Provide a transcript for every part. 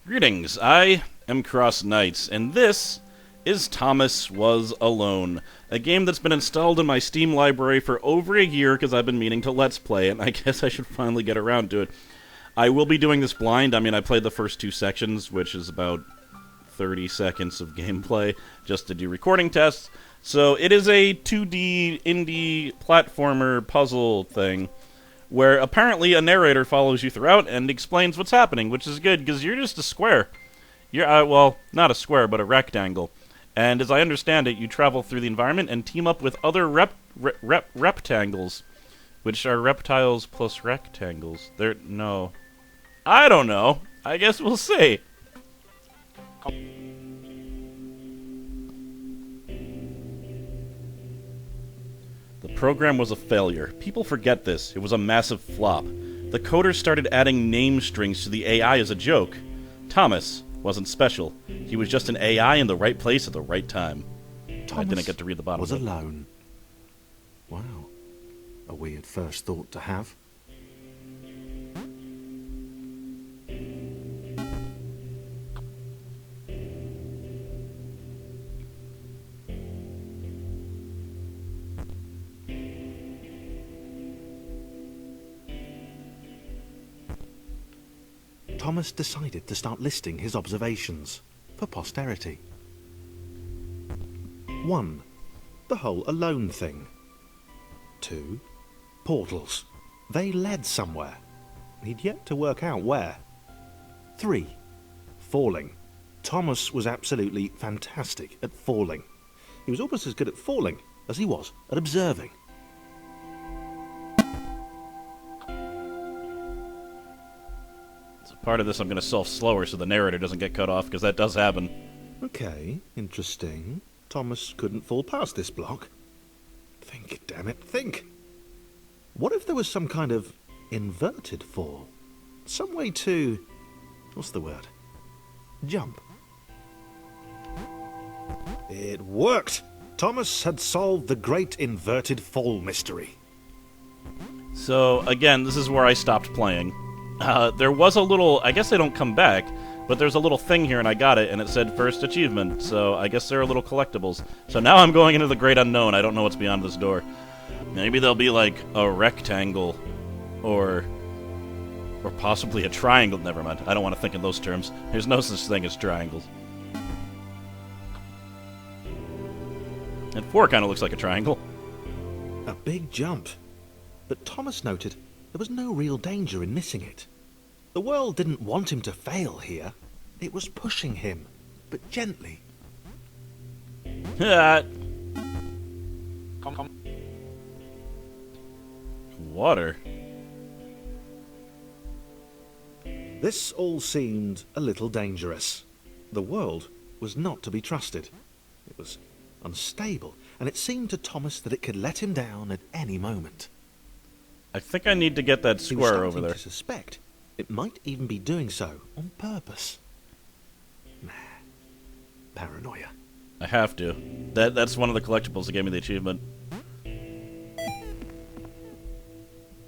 Greetings, I am CrossKnights, and this is Thomas Was Alone, a game that's been installed in my Steam library for over a year because I've been meaning to Let's Play it, and I guess I should finally get around to it. I will be doing this blind. I played the first two sections, which is about 30 seconds of gameplay, just to do recording tests. So it is a 2D indie platformer puzzle thing, where apparently a narrator follows you throughout and explains what's happening, which is good, because you're just a square. You're, well, not a square, but a rectangle. And as I understand it, you travel through the environment and team up with other reptangles, which are reptiles plus rectangles. No. I don't know. I guess we'll see. The program was a failure. People forget this. It was a massive flop. The coders started adding name strings to the AI as a joke. Thomas wasn't special. He was just an AI in the right place at the right time. Thomas I didn't get to read the bottom was of it. alone. Wow. A weird first thought to have. Thomas decided to start listing his observations for posterity. 1. The whole alone thing. 2. Portals. They led somewhere. He'd yet to work out where. 3. Falling. Thomas was absolutely fantastic at falling. He was almost as good at falling as he was at observing. Part of this I'm going to solve slower so the narrator doesn't get cut off, because that does happen. Okay, interesting. Thomas couldn't fall past this block. Think, damn it, think. What if there was some kind of inverted fall? Some way to... what's the word? Jump. It worked! Thomas had solved the great inverted fall mystery. So, again, this is where I stopped playing. There was a little... I guess they don't come back, but there's a little thing here, and I got it, and it said first achievement, so I guess there are little collectibles. So now I'm going into the great unknown. I don't know what's beyond this door. Maybe there'll be, like, a rectangle, or possibly a triangle. Never mind. I don't want to think in those terms. There's no such thing as triangles. And 4 kind of looks like a triangle. A big jump. But Thomas noted there was no real danger in missing it. The world didn't want him to fail here. It was pushing him, but gently. Water. This all seemed a little dangerous. The world was not to be trusted. It was unstable, and it seemed to Thomas that it could let him down at any moment. I think I need to get that He was square over starting there. to suspect it might even be doing so on purpose. Nah, paranoia. I have to. That's one of the collectibles that gave me the achievement.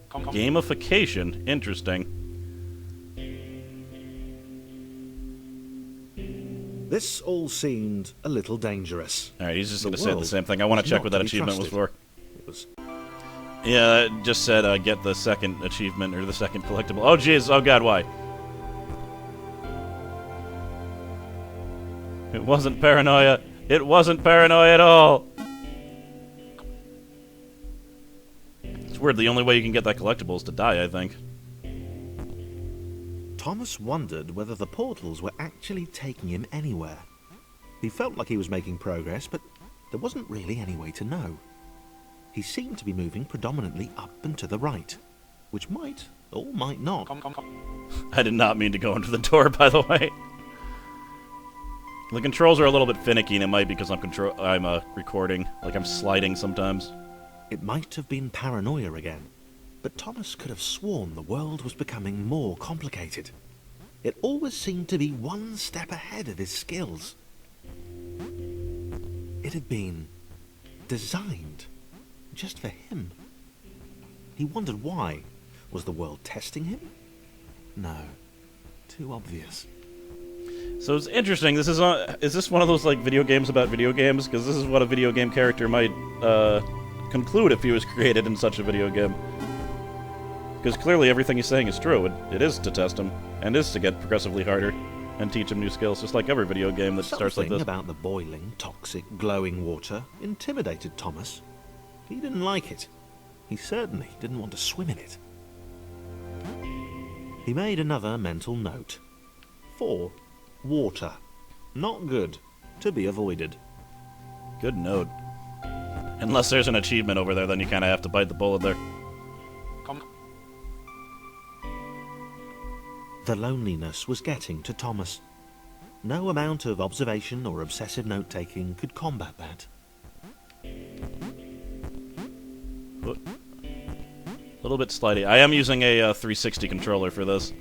Gamification. Interesting. This all seemed a little dangerous. Alright, he's just The going to say the world same thing. I want to was check not what to that be achievement was trusted. for. It was Yeah, it just said get the second achievement, or the second collectible. Oh, jeez. Oh, God, why? It wasn't paranoia. It wasn't paranoia at all. It's weird. The only way you can get that collectible is to die, I think. Thomas wondered whether the portals were actually taking him anywhere. He felt like he was making progress, but there wasn't really any way to know. He seemed to be moving predominantly up and to the right, which might or might not. I did not mean to go into the door, by the way. The controls are a little bit finicky, and it might be because I'm recording. Like, I'm sliding sometimes. It might have been paranoia again, but Thomas could have sworn the world was becoming more complicated. It always seemed to be one step ahead of his skills. It had been designed just for him. He wondered why. Was the world testing him? No. Too obvious. So it's interesting. This is this one of those like video games about video games? Because this is what a video game character might conclude if he was created in such a video game. Because clearly everything he's saying is true. It is to test him, and is to get progressively harder, and teach him new skills, just like every video game that starts like this. Something about the boiling, toxic, glowing water intimidated Thomas. He didn't like it. He certainly didn't want to swim in it. He made another mental note. 4. Water. Not good. To be avoided. Good note. Unless there's an achievement over there, then you kind of have to bite the bullet there. The loneliness was getting to Thomas. No amount of observation or obsessive note-taking could combat that. A little bit slidey. I am using a 360 controller for this,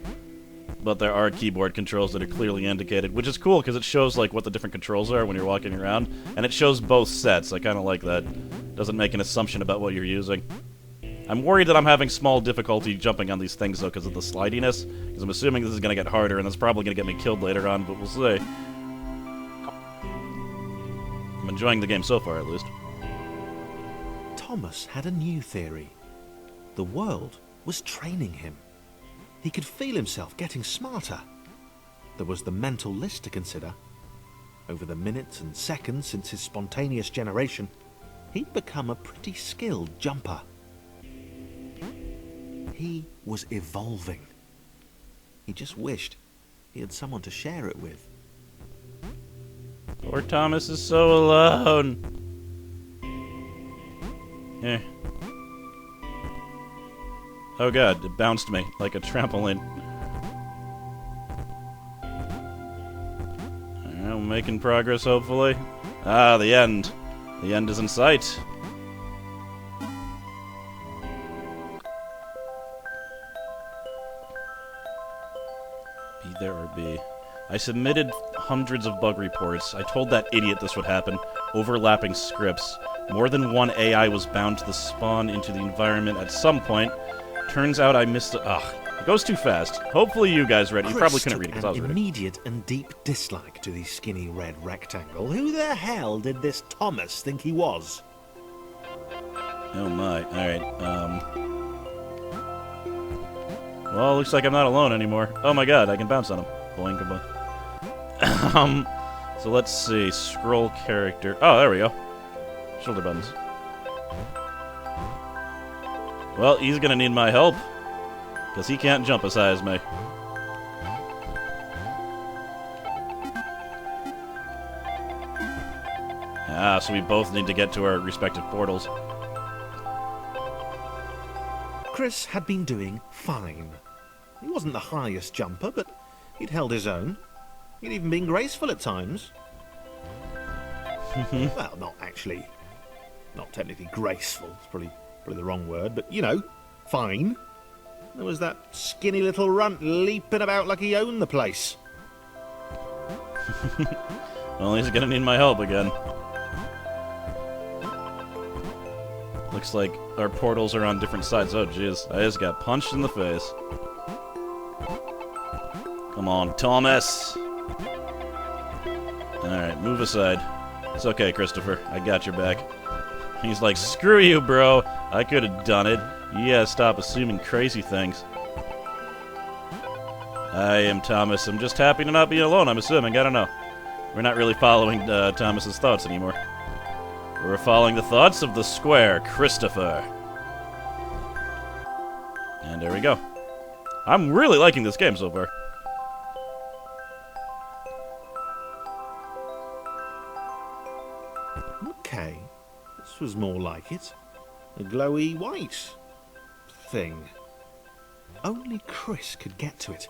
but there are keyboard controls that are clearly indicated, which is cool because it shows like what the different controls are when you're walking around, and it shows both sets. I kind of like that. Doesn't make an assumption about what you're using. I'm worried that I'm having small difficulty jumping on these things though because of the slidiness, because I'm assuming this is going to get harder, and that's probably going to get me killed later on, but we'll see. I'm enjoying the game so far, at least. Thomas had a new theory. The world was training him. He could feel himself getting smarter. There was the mental list to consider. Over the minutes and seconds since his spontaneous generation, he'd become a pretty skilled jumper. He was evolving. He just wished he had someone to share it with. Poor Thomas is so alone. Eh. Oh god, it bounced me like a trampoline. I'm making progress, hopefully. Ah, the end. The end is in sight. Be there or be. I submitted hundreds of bug reports. I told that idiot this would happen. Overlapping scripts. More than one AI was bound to the spawn into the environment at some point. Turns out I missed the... Ugh. It goes too fast. Hopefully you guys read it. You probably couldn't read it because I was reading. Immediate and deep dislike to the skinny red rectangle. Who the hell did this Thomas think he was? Oh my. Alright, well, looks like I'm not alone anymore. Oh my god, I can bounce on him. Boing, goodbye. So let's see. Scroll character. Oh, there we go. Shoulder buttons. Well, he's gonna need my help, because he can't jump as high as me. Ah, so we both need to get to our respective portals. Chris had been doing fine. He wasn't the highest jumper, but he'd held his own. He'd even been graceful at times. Well, not actually. Not technically graceful. It's probably the wrong word, but, you know, fine. There was that skinny little runt leaping about like he owned the place. Well, he's gonna need my help again. Looks like our portals are on different sides. Oh, jeez. I just got punched in the face. Come on, Thomas! Alright, move aside. It's okay, Christopher. I got your back. He's like, screw you, bro. I could have done it. You gotta stop assuming crazy things. I am Thomas. I'm just happy to not be alone, I'm assuming. I don't know. We're not really following Thomas's thoughts anymore. We're following the thoughts of the square, Christopher. And there we go. I'm really liking this game so far. Okay, this was more like it. A glowy white thing. Only Chris could get to it,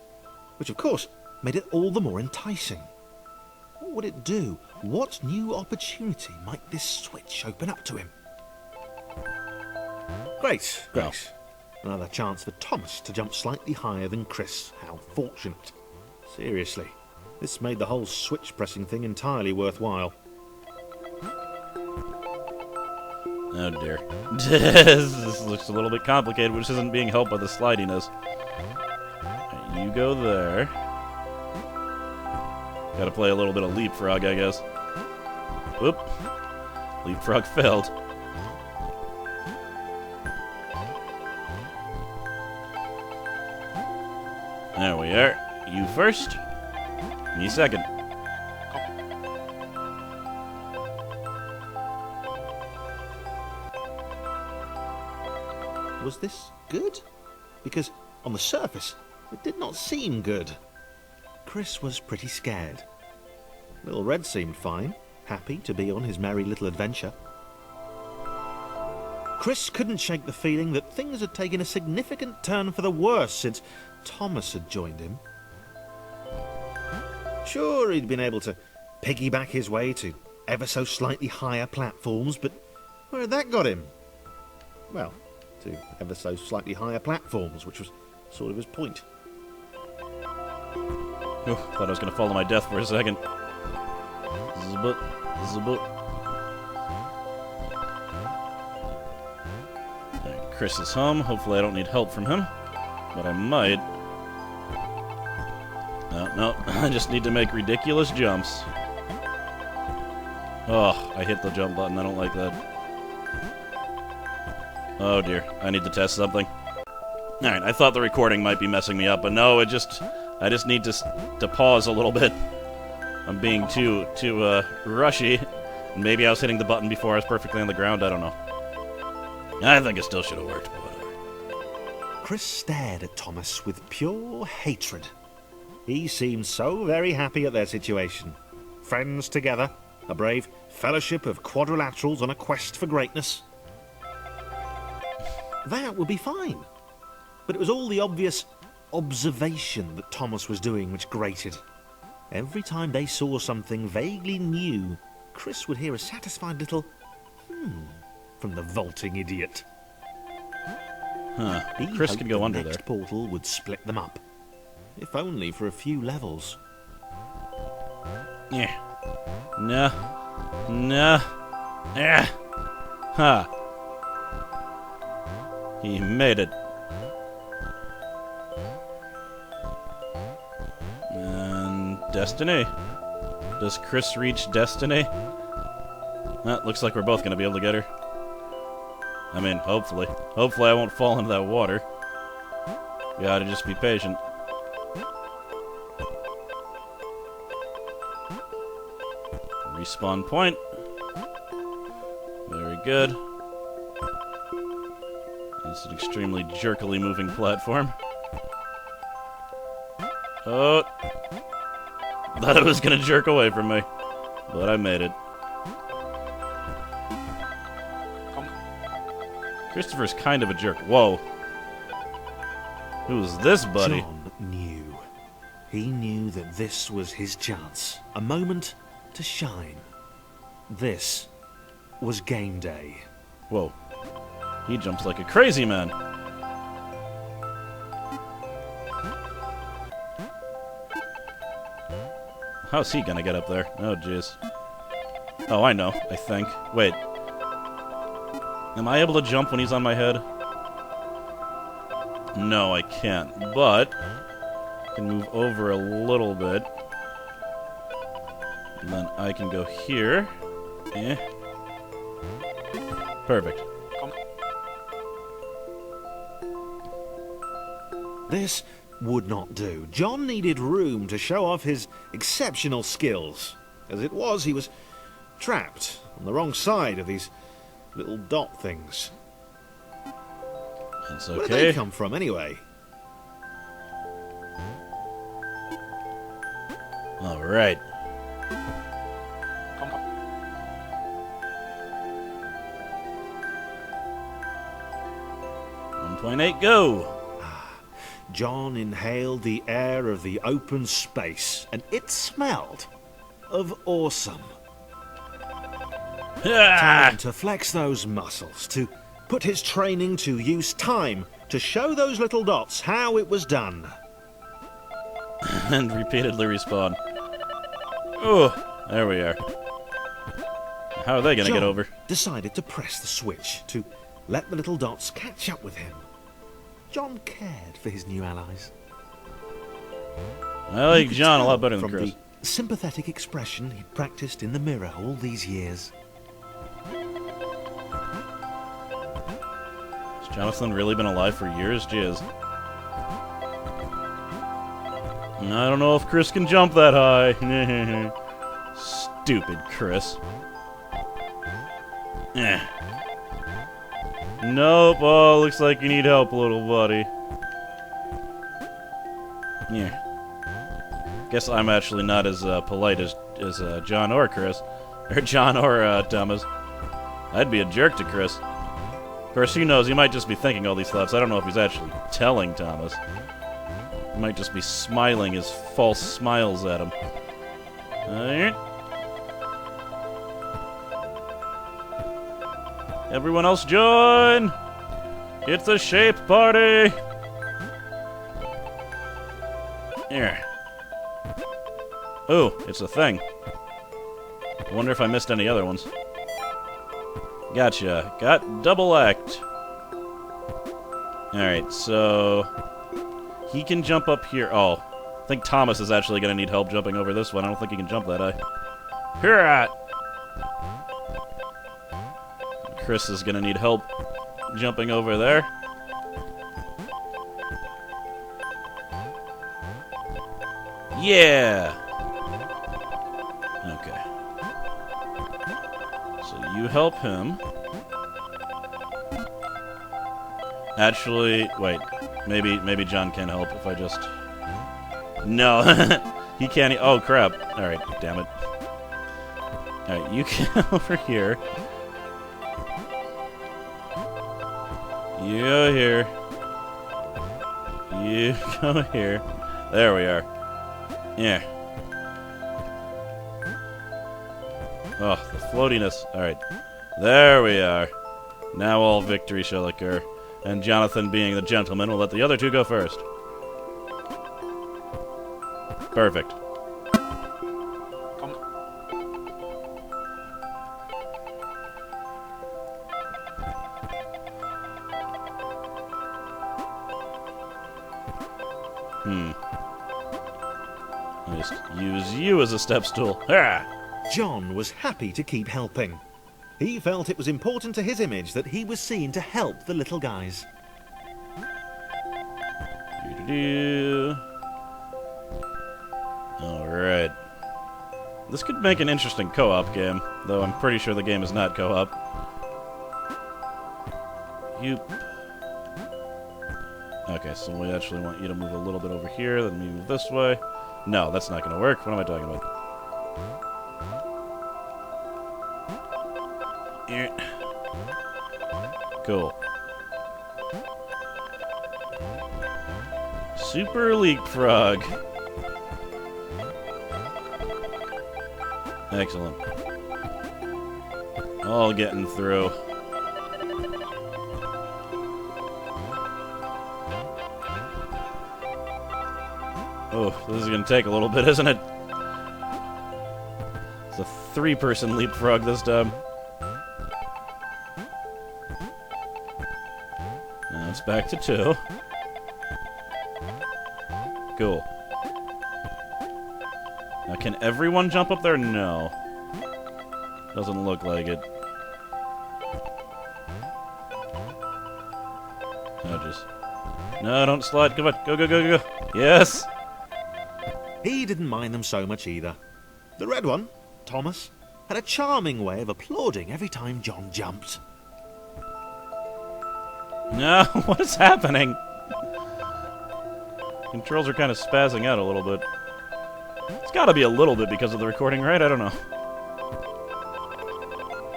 which of course made it all the more enticing. What would it do? What new opportunity might this switch open up to him? Great. Another chance for Thomas to jump slightly higher than Chris. How fortunate. Seriously, this made the whole switch pressing thing entirely worthwhile. Oh dear. This looks a little bit complicated, which isn't being helped by the slidiness. Right, you go there. Gotta play a little bit of leapfrog, I guess. Whoop. Leapfrog failed. There we are. You first. Me second. Was this good? Because on the surface, it did not seem good. Chris was pretty scared. Little Red seemed fine, happy to be on his merry little adventure. Chris couldn't shake the feeling that things had taken a significant turn for the worse since Thomas had joined him. Sure, he'd been able to piggyback his way to ever so slightly higher platforms, but where had that got him? Well, to ever so slightly higher platforms, which was sort of his point. Ooh, thought I was going to fall to my death for a second. Zbut, zbut. Alright, Chris is home. Hopefully I don't need help from him. But I might. No, I just need to make ridiculous jumps. Oh, I hit the jump button. I don't like that. Oh dear, I need to test something. Alright, I thought the recording might be messing me up, but no, I just need to pause a little bit. I'm being too rushy. Maybe I was hitting the button before I was perfectly on the ground, I don't know. I think it still should have worked, but whatever. Chris stared at Thomas with pure hatred. He seemed so very happy at their situation. Friends together, a brave fellowship of quadrilaterals on a quest for greatness. That would be fine. But it was all the obvious observation that Thomas was doing which grated. Every time they saw something vaguely new, Chris would hear a satisfied little from the vaulting idiot. Huh. Chris could go under there. The next portal would split them up. If only for a few levels. Yeah. No. No. Yeah. Huh. He made it. And destiny. Does Chris reach destiny? Looks like we're both going to be able to get her. I mean, hopefully. Hopefully I won't fall into that water. Gotta just be patient. Respawn point. Very good. It's an extremely jerkily moving platform. Oh. Thought it was gonna jerk away from me. But I made it. Christopher's kind of a jerk. Whoa. Who's this, buddy? John knew. He knew that this was his chance. A moment to shine. This was game day. Whoa. He jumps like a crazy man. How's he gonna get up there? Oh, jeez. Oh, I know, I think. Wait. Am I able to jump when he's on my head? No, I can't. But I can move over a little bit. And then I can go here. Eh. Perfect. This would not do. John needed room to show off his exceptional skills. As it was, he was trapped on the wrong side of these little dot things. That's okay. Where did they come from, anyway? All right. .8 go. John inhaled the air of the open space, and it smelled of awesome. Time to flex those muscles, to put his training to use, time to show those little dots how it was done. And repeatedly respawn. Oh, there we are. How are they going to get over? Decided to press the switch to let the little dots catch up with him. John cared for his new allies. I like John a lot better than Chris. From the sympathetic expression he'd practiced in the mirror all these years. Has Jonathan really been alive for years? Jizz. I don't know if Chris can jump that high. Stupid Chris. Nope. Oh, looks like you need help, little buddy. Yeah. Guess I'm actually not as polite as John or Chris. Or John or Thomas. I'd be a jerk to Chris. Of course, he knows. He might just be thinking all these thoughts. I don't know if he's actually telling Thomas. He might just be smiling his false smiles at him. Alright. Everyone else join! It's a shape party! Here. Ooh, it's a thing. I wonder if I missed any other ones. Gotcha. Got double act. Alright, so... he can jump up here. Oh, I think Thomas is actually going to need help jumping over this one. I don't think he can jump that high. Here! Chris is going to need help jumping over there. Yeah! Okay. So you help him. Actually, wait. Maybe John can help if I just... No! He can't... Oh, crap. Alright, damn it. Alright, you get over here. You go here. You go here. There we are. Yeah. Oh, the floatiness. Alright. There we are. Now all victory shall occur. And Jonathan, being the gentleman, will let the other two go first. Perfect. I'll just use you as a step stool. Ah! John was happy to keep helping. He felt it was important to his image that he was seen to help the little guys. Alright. This could make an interesting co-op game, though I'm pretty sure the game is not co-op. Okay, so we actually want you to move a little bit over here, then move this way. No, that's not going to work. What am I talking about? Cool. Super leapfrog. Excellent. All getting through. Oh, this is going to take a little bit, isn't it? It's a 3-person leapfrog this time. Now it's back to 2. Cool. Now, can everyone jump up there? No. Doesn't look like it. No, just... No, don't slide. Come on. Go, go, go, go, go. Yes! He didn't mind them so much either. The red one, Thomas, had a charming way of applauding every time John jumped. No, what is happening? Controls are kind of spazzing out a little bit. It's got to be a little bit because of the recording, right? I don't know.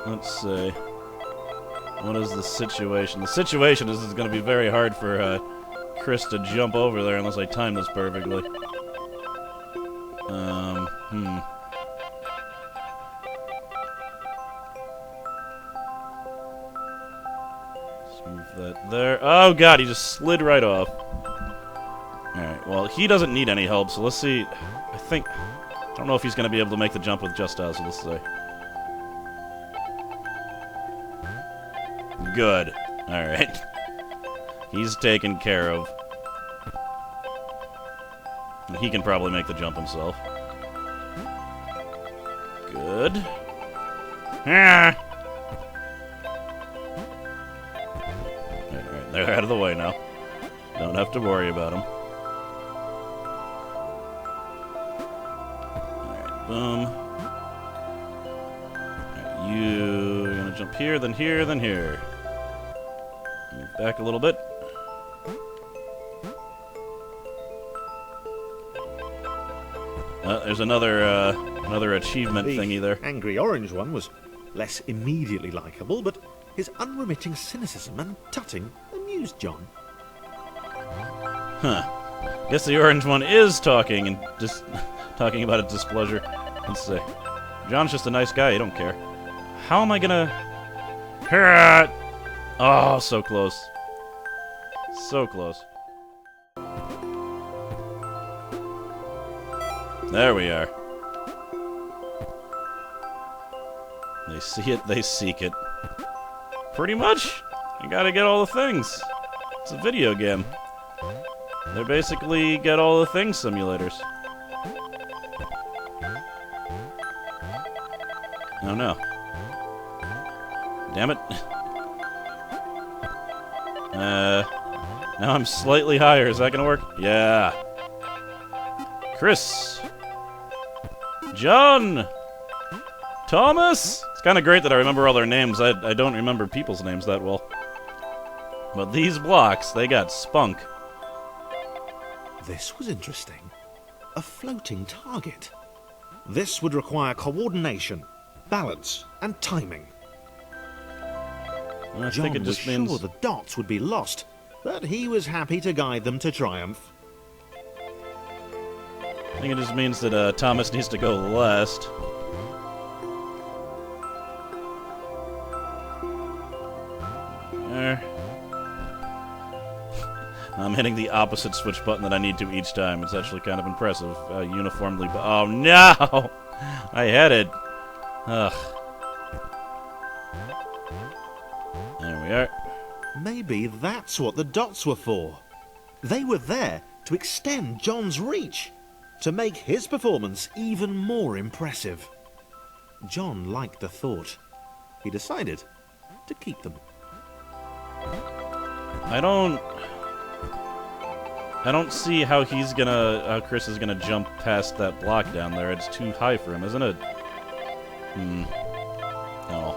Let's see. What is the situation? The situation is it's going to be very hard for Chris to jump over there unless I time this perfectly. Let's move that there. Oh god, he just slid right off. Alright, well, he doesn't need any help, so let's see. I don't know if he's going to be able to make the jump with just us, so let's see. Good. Alright. He's taken care of. He can probably make the jump himself. Good. Ah! Alright, they're out of the way now. Don't have to worry about them. Alright, boom. Alright, you're gonna jump here, then here, then here. Move back a little bit. There's another achievement thingy there. The angry orange one was less immediately likable, but his unremitting cynicism and tutting amused John. Huh. Guess the orange one is talking and just talking about its displeasure. Let's see. John's just a nice guy. He don't care. How am I gonna? Oh, so close. So close. There we are. They see it, they seek it. Pretty much. You gotta get all the things. It's a video game. They're basically get all the things simulators. Oh no. Damn it. Now I'm slightly higher. Is that gonna work? Yeah. Chris. John. Thomas. It's kind of great that I remember all their names. I don't remember people's names that well. But these blocks, they got spunk. This was interesting. A floating target. This would require coordination, balance, and timing. I John think it was just means... sure the dots would be lost, but he was happy to guide them to triumph. I think it just means that Thomas needs to go last. There. I'm hitting the opposite switch button that I need to each time. It's actually kind of impressive. Uniformly, but oh no! I had it. Ugh. There we are. Maybe that's what the dots were for. They were there to extend John's reach, to make his performance even more impressive. John liked the thought. He decided to keep them. I don't see how how Chris is gonna jump past that block down there. It's too high for him, isn't it? Oh.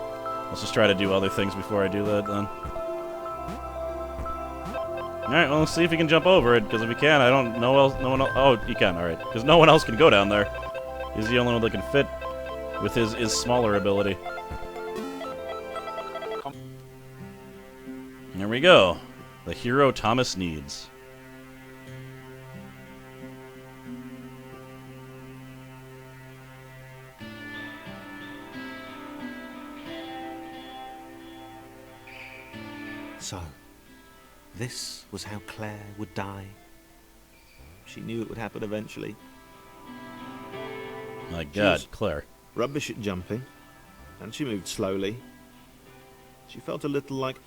Let's just try to do other things before I do that, then. Alright, well, let's see if he can jump over it, because if he can, I don't know else. No one else. Oh, he can, alright. Because no one else can go down there. He's the only one that can fit with his smaller ability. There we go. The hero Thomas needs. So, this was how Claire would die. She knew it would happen eventually. My God, Claire. Rubbish at jumping, and she moved slowly. She felt a little like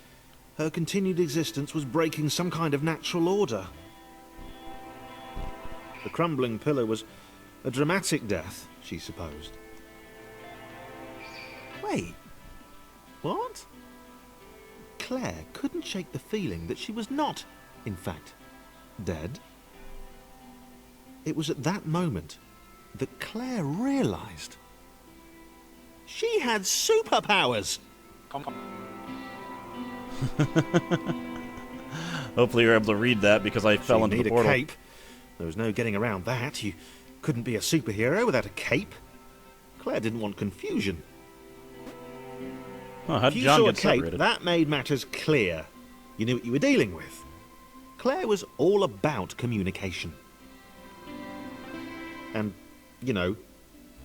her continued existence was breaking some kind of natural order. The crumbling pillar was a dramatic death, she supposed. Wait, what? Claire couldn't shake the feeling that she was not, in fact, dead. It was at that moment that Claire realized she had superpowers. Hopefully you're able to read that, because I fell into the portal. A cape. There was no getting around that. You couldn't be a superhero without a cape. Claire didn't want confusion. Oh, how'd If you John saw get a cape, separated? that made matters clear. You knew what you were dealing with. Claire was all about communication. And, you know,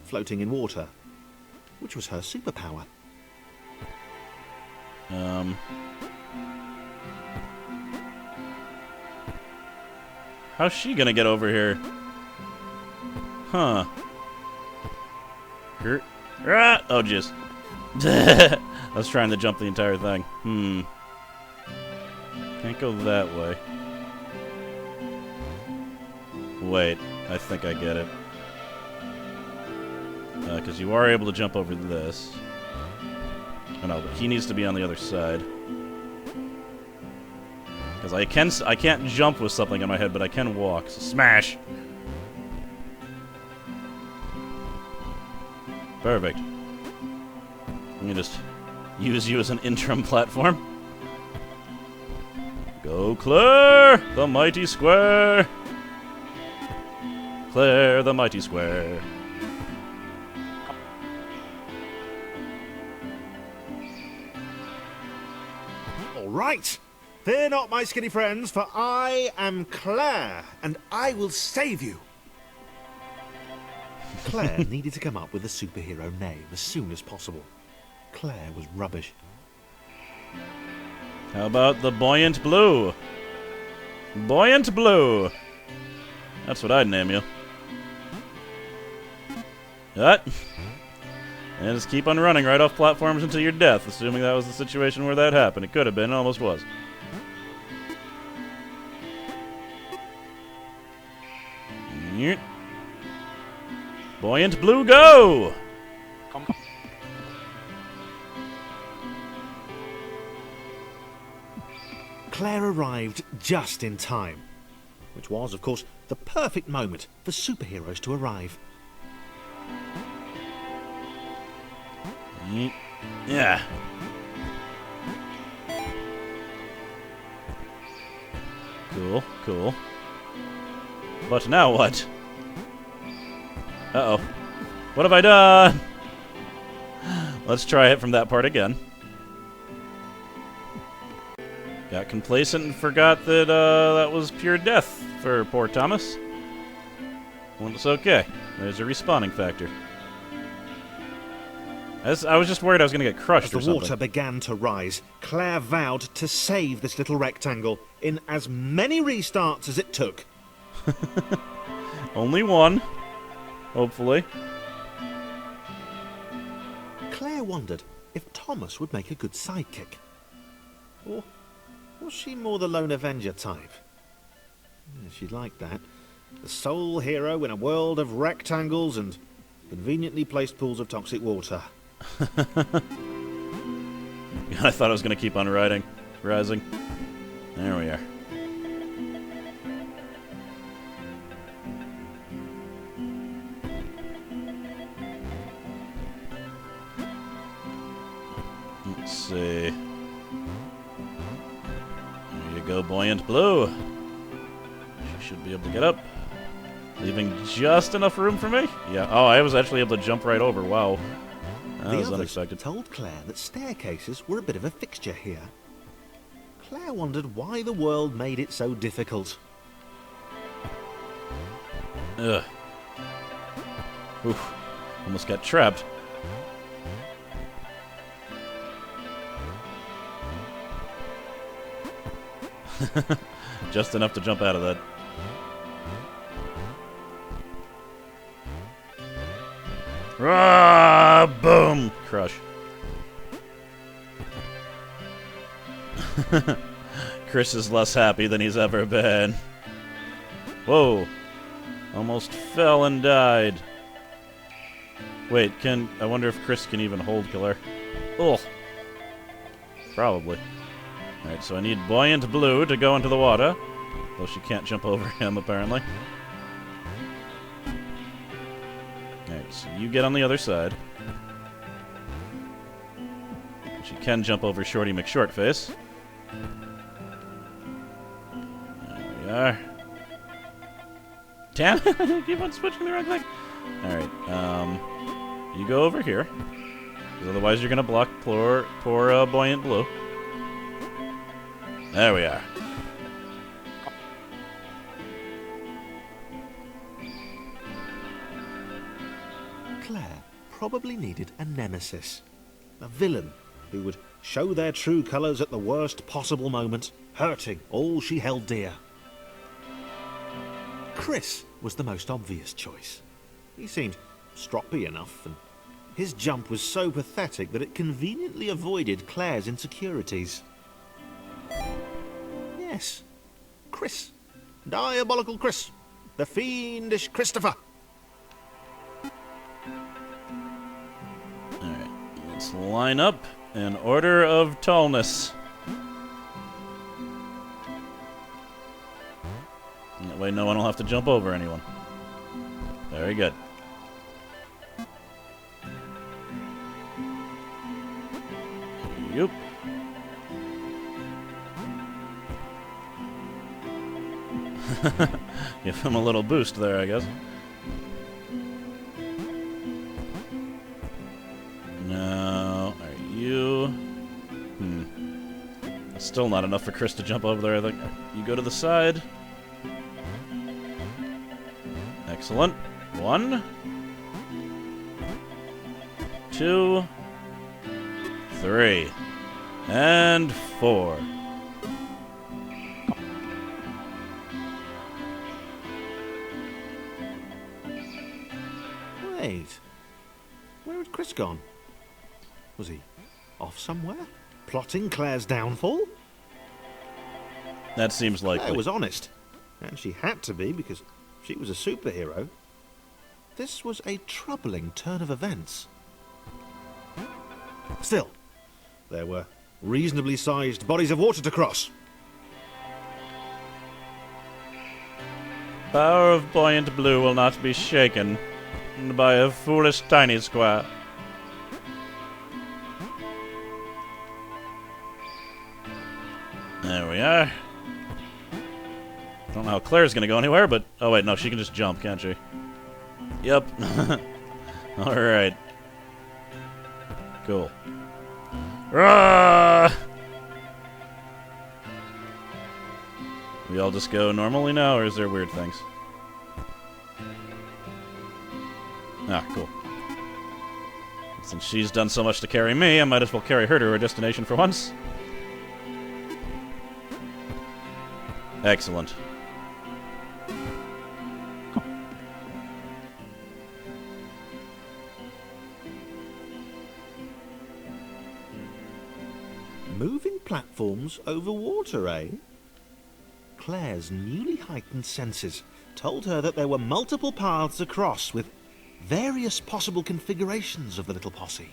floating in water, which was her superpower. How's she gonna get over here? Huh. Oh, jeez. I was trying to jump the entire thing. Can't go that way. Wait, I think I get it. Because you are able to jump over this. Oh, no, but he needs to be on the other side. Because I can't jump with something on my head, but I can walk. So smash! Perfect. Let me just use you as an interim platform. Go Claire, the mighty square. Claire, the mighty square. All right. Fear not, my skinny friends, for I am Claire, and I will save you. Claire needed to come up with a superhero name as soon as possible. Claire was rubbish. How about the Buoyant Blue? Buoyant Blue! That's what I'd name you. What? And just keep on running right off platforms until your death, assuming that was the situation where that happened. It could have been, it almost was. Buoyant Blue, go! Claire arrived just in time, which was, of course, the perfect moment for superheroes to arrive. Yeah. Cool, cool. But now what? Uh-oh. What have I done? Let's try it from that part again. Got complacent and forgot that that was pure death for poor Thomas. Well, it's okay. There's a respawning factor. I was just worried I was going to get crushed or As something. the water began to rise, Claire vowed to save this little rectangle in as many restarts as it took. Only one, hopefully. Claire wondered if Thomas would make a good sidekick. Or was she more the lone avenger type? Yeah, she liked that. The sole hero in a world of rectangles and conveniently placed pools of toxic water. I thought I was going to keep on rising. There we are. Let's see. There you go, Buoyant Blue. She should be able to get up. Leaving just enough room for me? Yeah. Oh, I was actually able to jump right over. Wow. That was The others unexpected. told Claire that staircases were a bit of a fixture here. Claire wondered why the world made it so difficult. Ugh. Oof. Almost got trapped. Just enough to jump out of that. Ah, boom! Crush. Chris is less happy than he's ever been. Whoa. Almost fell and died. Wait, I wonder if Chris can even hold Killer. Ugh. Probably. Alright, so I need Buoyant Blue to go into the water. Though she can't jump over him, apparently. Alright, so you get on the other side. She can jump over Shorty McShortface. There we are. Damn it! I keep on switching the wrong thing. Alright, you go over here. Because otherwise you're going to block poor Buoyant Blue. There we are. Claire probably needed a nemesis. A villain who would show their true colours at the worst possible moment, hurting all she held dear. Chris was the most obvious choice. He seemed stroppy enough, and his jump was so pathetic that it conveniently avoided Claire's insecurities. Yes, Chris. Diabolical Chris. The fiendish Christopher. Let's line up in order of tallness. That way no one will have to jump over anyone. Very good. Yep. Give him a little boost there, I guess. No, are you? Still not enough for Chris to jump over there, I think. You go to the side. Excellent. 1, 2, 3, and 4. Wait. Where had Chris gone? Was he off somewhere? Plotting Claire's downfall? That seems likely. Claire was honest. And she had to be because she was a superhero. This was a troubling turn of events. Still, there were reasonably sized bodies of water to cross. Power of buoyant blue will not be shaken by a foolish tiny square. There we are. I don't know how Claire's gonna go anywhere, but... Oh wait, no, she can just jump, can't she? Yep. Alright. Cool. Rah! We all just go normally now, or is there weird things? Ah, cool. Since she's done so much to carry me, I might as well carry her to her destination for once. Excellent. Moving platforms over water, eh? Claire's newly heightened senses told her that there were multiple paths across with various possible configurations of the little posse.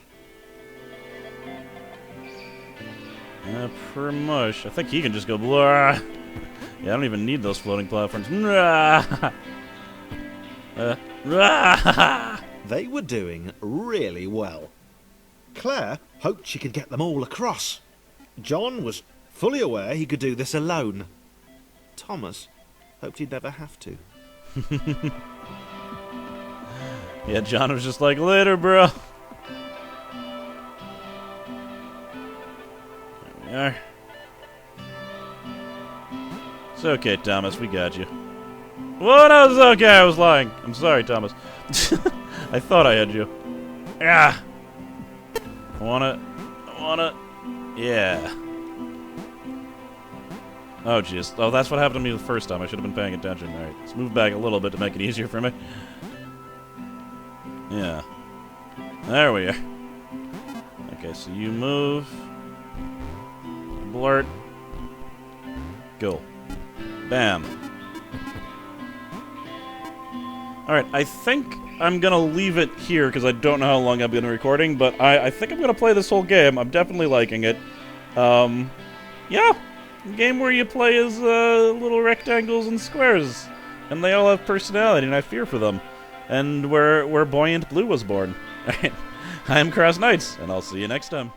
Pretty much. I think he can just go blah. Yeah, I don't even need those floating platforms. They were doing really well. Claire hoped she could get them all across. John was fully aware he could do this alone. Thomas hoped he'd never have to. Yeah, John was just like, later, bro. There we are. It's okay, Thomas, we got you. Whoa, no, it's okay, I was lying. I'm sorry, Thomas. I thought I had you. Yeah. I want it. Yeah. Oh, jeez. Oh, that's what happened to me the first time. I should have been paying attention. Alright, let's move back a little bit to make it easier for me. Yeah. There we are. Okay, so you move. Blurt. Go. Bam. Alright, I think I'm gonna leave it here because I don't know how long I've been recording, but I think I'm gonna play this whole game. I'm definitely liking it. Yeah. A game where you play as little rectangles and squares. And they all have personality, and I fear for them. And where Buoyant Blue was born. Alright. I'm CrossKnights, and I'll see you next time.